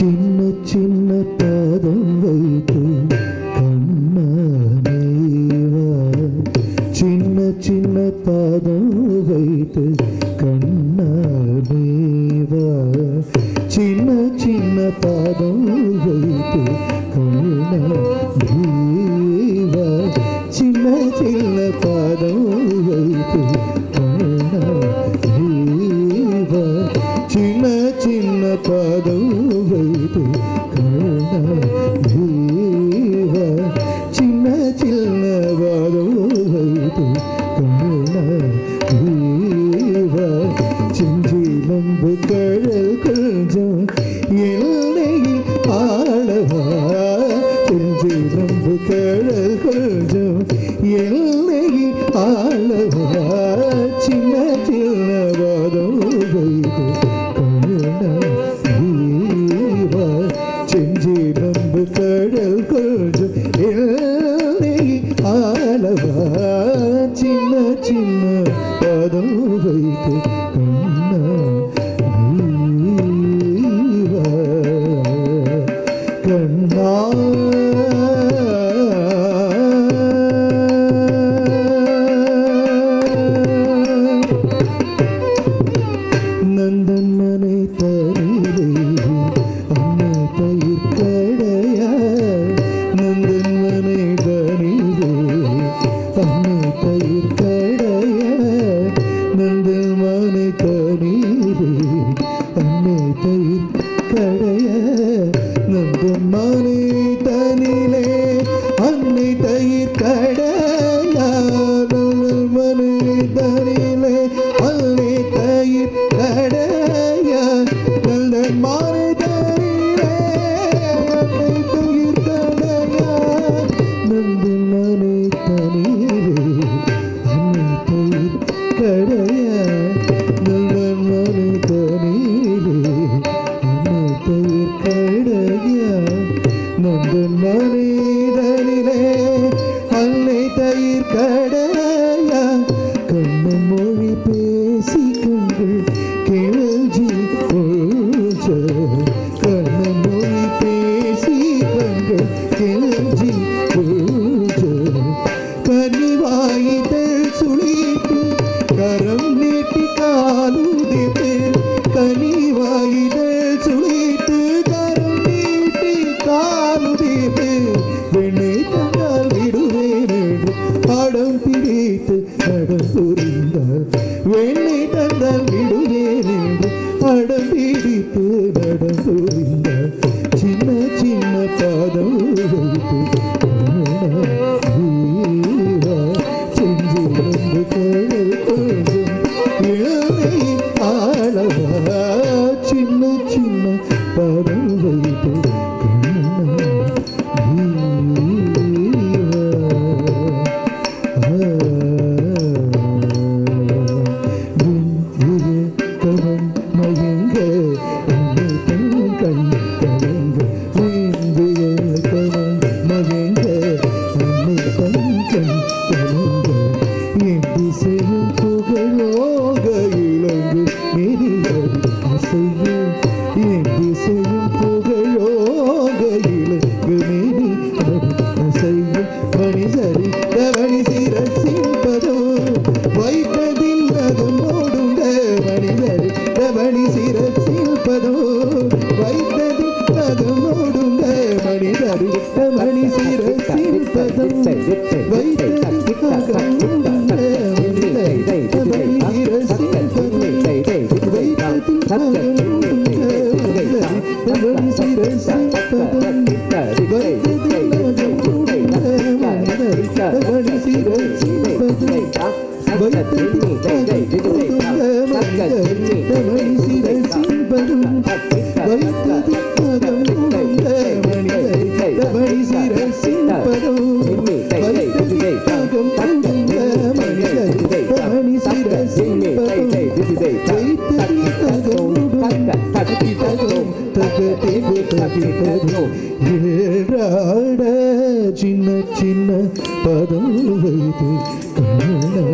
சின்ன சின்ன பாதம் வைத்து கண்ணானேவா, சின்ன சின்ன பாதம் வைத்து கண்ணானேவா, சின்ன சின்ன பாதம் வைத்து கண்ணானேவா, சின்ன சின்ன பாதம் வைத்து கண்ணானேவா, சின்ன சின்ன பாதம் வைத்து கண்ணானேவா, சின்ன சின்ன பாதம் வைத்து கண்ணானேவா, செஞ்சிலம்பு கடல் கொஞ்சம் எல்லையில் ஆளவா, செஞ்சிலம்பு கடல் கொஞ்சம் எல்லையில் ஆளவா, சின்ன சின்ன பாதம் வைத்து கண்ணானேவா, செஞ்சிலம்பு கடல் கொஞ்சம் எல்லையில் ஆளவா, சின்ன சின்ன பாதம் வைத்து கண்ணானேவா, கண்ணா நந்தன் மனை தரிலே அன்னை பயிர் கடையா, நந்தன் மனை தரிலே அன்னை பயிர் கடையா, நந்தன் மனை தரிலே அன்னை பயிர் கடையா, நந்தன் மனை தனிலே அன்னை தயிர் கடையா, நந்தன் மனை தனிலே அன்னை தயிர் கடையா, நந்தன் மனை தனிலே அன்னை தயிர் கடையா, நந்தன் மனை தனிலே அன்னை தயிர் கடையா, நந்தன் மனை தனிலே அன்னை தயிர் கடையா, நந்தன் மனை தனிலே அன்னை தயிர் கடையா, கண்ணன் மொழி பேசி கண்கள் கேள்வி போச்ச, கண்ணன் மொழி பேசி கண்கள் கேள்வி போச்ச, கனிவாயிதழ் சுழித்து கரம் நீட்டி காலுதித்து, கனிவாயிதழ் சுழித்து கரம் நீட்டி காலுதித்து, வெண்ணை தந்தால் விடுவேன் என்று படம் பிடித்து படம் புரிந்தார், வெண்ணை தந்தால் விடுவேன் என்று படம் பிடித்து படம் புரிந்தார், சின்ன சின்ன பாதம் வைத்து கண்ணானேவா, செஞ்சிலம்பு கடல் கொஞ்சம் இளமையில் ஆளவா, சின்ன சின்ன பாதம் வைத்து சின்ன சின்ன பதம் வைத்து கண்ணானேவா,